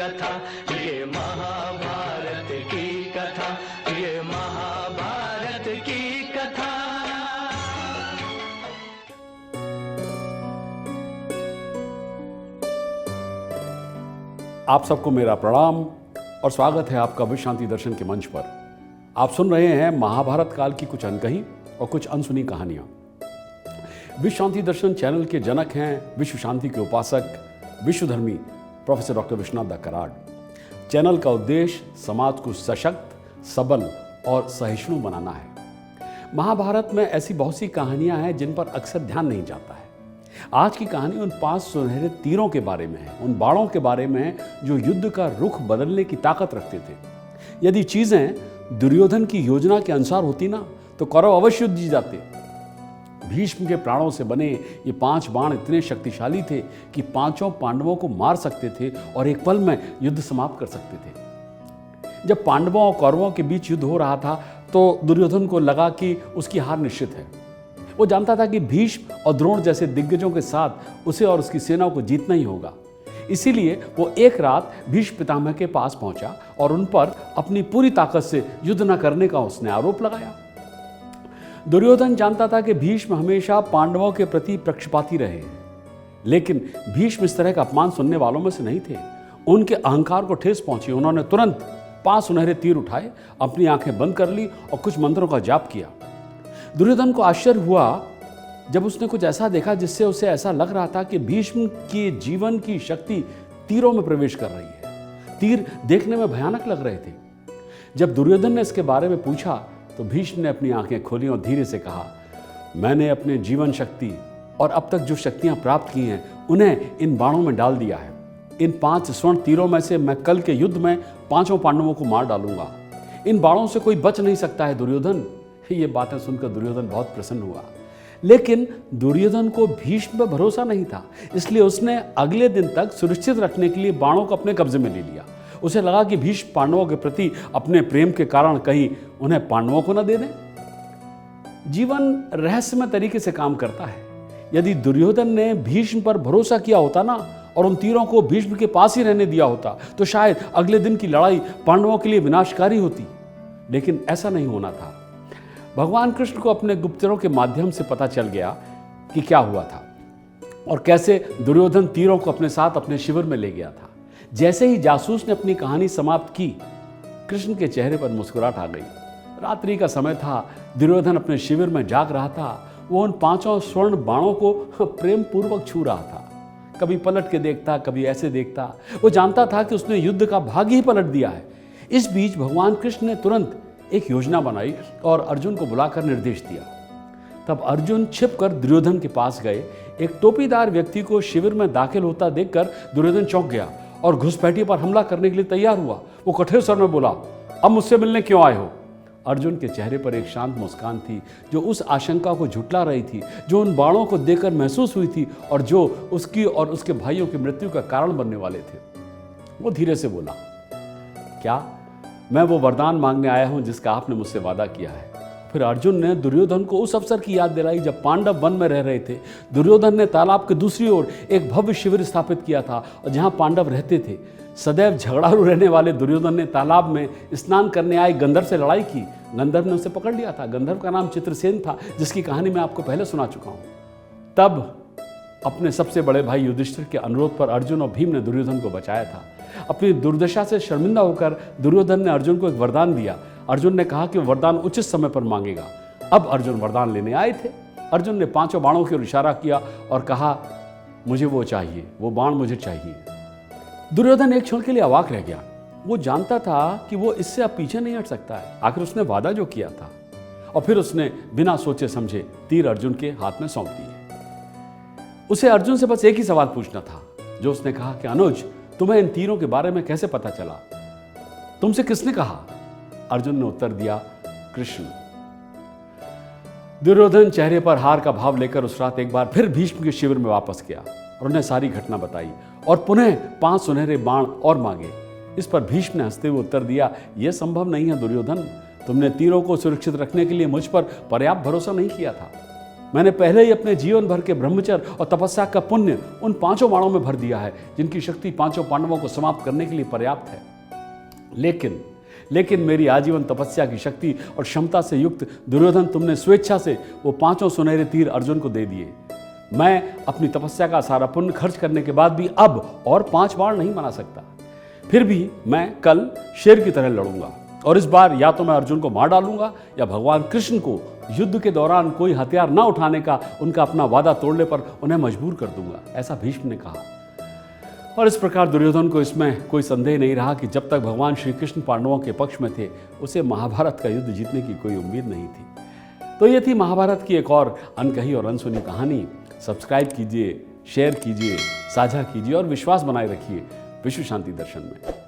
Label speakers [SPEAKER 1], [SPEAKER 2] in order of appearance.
[SPEAKER 1] कथा, ये महाभारत की कथा, ये महाभारत की कथा।
[SPEAKER 2] आप सबको मेरा प्रणाम और स्वागत है आपका विश्व शांति दर्शन के मंच पर। आप सुन रहे हैं महाभारत काल की कुछ अनकही और कुछ अनसुनी कहानियां। विश्व शांति दर्शन चैनल के जनक हैं विश्व शांति के उपासक विश्वधर्मी प्रोफेसर डॉक्टर विश्वनाथ दा कराड़। चैनल का उद्देश्य समाज को सशक्त, सबल और सहिष्णु बनाना है। महाभारत में ऐसी बहुत सी कहानियां हैं जिन पर अक्सर ध्यान नहीं जाता है। आज की कहानी उन 5 सुनहरे तीरों के बारे में है, उन बाणों के बारे में है जो युद्ध का रुख बदलने की ताकत रखते थे। यदि चीजें दुर्योधन की योजना के अनुसार होती ना तो कौरव अवश्य युद्ध जीत जाते। भीष्म के प्राणों से बने ये 5 बाण इतने शक्तिशाली थे कि 5 पांडवों को मार सकते थे और एक पल में युद्ध समाप्त कर सकते थे। जब पांडवों और कौरवों के बीच युद्ध हो रहा था तो दुर्योधन को लगा कि उसकी हार निश्चित है। वो जानता था कि भीष्म और द्रोण जैसे दिग्गजों के साथ उसे और उसकी सेना को जीतना ही होगा। इसीलिए वो एक रात भीष्म पितामह के पास पहुंचा और उन पर अपनी पूरी ताकत से युद्ध न करने का उसने आरोप लगाया। दुर्योधन जानता था कि भीष्म हमेशा पांडवों के प्रति पक्षपाती रहे, लेकिन भीष्म इस तरह का अपमान सुनने वालों में से नहीं थे। उनके अहंकार को ठेस पहुंची। उन्होंने तुरंत 5 सुनहरे तीर उठाए, अपनी आंखें बंद कर ली और कुछ मंत्रों का जाप किया। दुर्योधन को आश्चर्य हुआ जब उसने कुछ ऐसा देखा जिससे उसे ऐसा लग रहा था कि भीष्म के जीवन की शक्ति तीरों में प्रवेश कर रही है। तीर देखने में भयानक लग रहे थे। जब दुर्योधन ने इसके बारे में पूछा तो भीष्म ने अपनी आंखें खोली और धीरे से कहा, मैंने अपने जीवन शक्ति और अब तक जो शक्तियां प्राप्त की हैं उन्हें इन बाणों में डाल दिया है। इन 5 स्वर्ण तीरों में से मैं कल के युद्ध में 5 पांडवों को मार डालूंगा। इन बाणों से कोई बच नहीं सकता है दुर्योधन। ये बातें सुनकर दुर्योधन बहुत प्रसन्न हुआ, लेकिन दुर्योधन को भीष्म पर भरोसा नहीं था। इसलिए उसने अगले दिन तक सुरक्षित रखने के लिए बाणों को अपने कब्जे में ले लिया। उसे लगा कि भीष्म पांडवों के प्रति अपने प्रेम के कारण कहीं उन्हें पांडवों को न दे दें। जीवन रहस्यमय तरीके से काम करता है। यदि दुर्योधन ने भीष्म पर भरोसा किया होता ना और उन तीरों को भीष्म के पास ही रहने दिया होता तो शायद अगले दिन की लड़ाई पांडवों के लिए विनाशकारी होती, लेकिन ऐसा नहीं होना था। भगवान कृष्ण को अपने गुप्तचरों के माध्यम से पता चल गया कि क्या हुआ था और कैसे दुर्योधन तीरों को अपने साथ अपने शिविर में ले गया था। जैसे ही जासूस ने अपनी कहानी समाप्त की, कृष्ण के चेहरे पर मुस्कुराहट आ गई। रात्रि का समय था, दुर्योधन अपने शिविर में जाग रहा था। वो उन 5 स्वर्ण बाणों को प्रेम पूर्वक छू रहा था। कभी पलट के देखता, कभी ऐसे देखता। वो जानता था कि उसने युद्ध का भाग्य ही पलट दिया है। इस बीच भगवान कृष्ण ने तुरंत एक योजना बनाई और अर्जुन को बुलाकर निर्देश दिया। तब अर्जुन छिपकर दुर्योधन के पास गए। एक टोपीदार व्यक्ति को शिविर में दाखिल होता देखकर दुर्योधन चौंक गया और घुसपैठी पर हमला करने के लिए तैयार हुआ। वो कठोर स्वर में बोला, अब मुझसे मिलने क्यों आए हो? अर्जुन के चेहरे पर एक शांत मुस्कान थी जो उस आशंका को झुठला रही थी जो उन बाणों को देखकर महसूस हुई थी और जो उसकी और उसके भाइयों की मृत्यु का कारण बनने वाले थे। वो धीरे से बोला, क्या मैं वो वरदान मांगने आया हूं जिसका आपने मुझसे वादा किया है। फिर अर्जुन ने दुर्योधन को उस अवसर की याद दिलाई जब पांडव वन में रह रहे थे। दुर्योधन ने तालाब के दूसरी ओर एक भव्य शिविर स्थापित किया था और जहां पांडव रहते थे। सदैव झगड़ालू रहने वाले दुर्योधन ने तालाब में स्नान करने आए गंधर्व से लड़ाई की। गंधर्व ने उसे पकड़ लिया था। गंधर्व का नाम चित्रसेन था, जिसकी कहानी मैं आपको पहले सुना चुका हूं। तब अपने सबसे बड़े भाई युधिष्ठिर के अनुरोध पर अर्जुन और भीम ने दुर्योधन को बचाया था। अपनी दुर्दशा से शर्मिंदा होकर दुर्योधन ने अर्जुन को एक वरदान दिया। अर्जुन ने कहा कि वरदान उचित समय पर मांगेगा। अब अर्जुन वरदान लेने आए थे। अर्जुन ने 5 बाणों की ओर इशारा किया और कहा, मुझे वो चाहिए, वो बाण मुझे चाहिए। दुर्योधन एक क्षण के लिए अवाक रह गया। वो जानता था कि वो इससे अब पीछे नहीं हट सकता है। आखिर उसने वादा जो किया था। और फिर उसने बिना सोचे समझे तीर अर्जुन के हाथ में सौंप दिए। उसे अर्जुन से बस एक ही सवाल पूछना था, जो उसने कहा कि अनुज, तुम्हें इन तीरों के बारे में कैसे पता चला? तुमसे किसने कहा? अर्जुन ने उत्तर दिया, कृष्ण। दुर्योधन चेहरे पर हार का भाव लेकर उस रात एक बार फिर भीष्म के शिविर में वापस गया और उन्हें सारी घटना बताई और पुनः 5 सुनहरे बाण और मांगे। इस पर भीष्म ने हंसते हुए उत्तर दिया, यह संभव नहीं है दुर्योधन। तुमने तीरों को सुरक्षित रखने के लिए मुझ पर पर्याप्त भरोसा नहीं किया था। मैंने पहले ही अपने जीवन भर के ब्रह्मचर्य और तपस्या का पुण्य उन 5 बाणों में भर दिया है, जिनकी शक्ति 5 पांडवों को समाप्त करने के लिए पर्याप्त है। लेकिन मेरी आजीवन तपस्या की शक्ति और क्षमता से युक्त दुर्योधन, तुमने स्वेच्छा से वो 5 सुनहरे तीर अर्जुन को दे दिए। मैं अपनी तपस्या का सारा पुण्य खर्च करने के बाद भी अब और 5 बाण नहीं बना सकता। फिर भी मैं कल शेर की तरह लड़ूंगा, और इस बार या तो मैं अर्जुन को मार डालूंगा या भगवान कृष्ण को युद्ध के दौरान कोई हथियार न उठाने का उनका अपना वादा तोड़ने पर उन्हें मजबूर कर दूंगा, ऐसा भीष्म ने कहा। और इस प्रकार दुर्योधन को इसमें कोई संदेह नहीं रहा कि जब तक भगवान श्री कृष्ण पांडवों के पक्ष में थे, उसे महाभारत का युद्ध जीतने की कोई उम्मीद नहीं थी। तो ये थी महाभारत की एक और अनकही और अनसुनी कहानी। सब्सक्राइब कीजिए, शेयर कीजिए, साझा कीजिए और विश्वास बनाए रखिए विश्व शांति दर्शन में।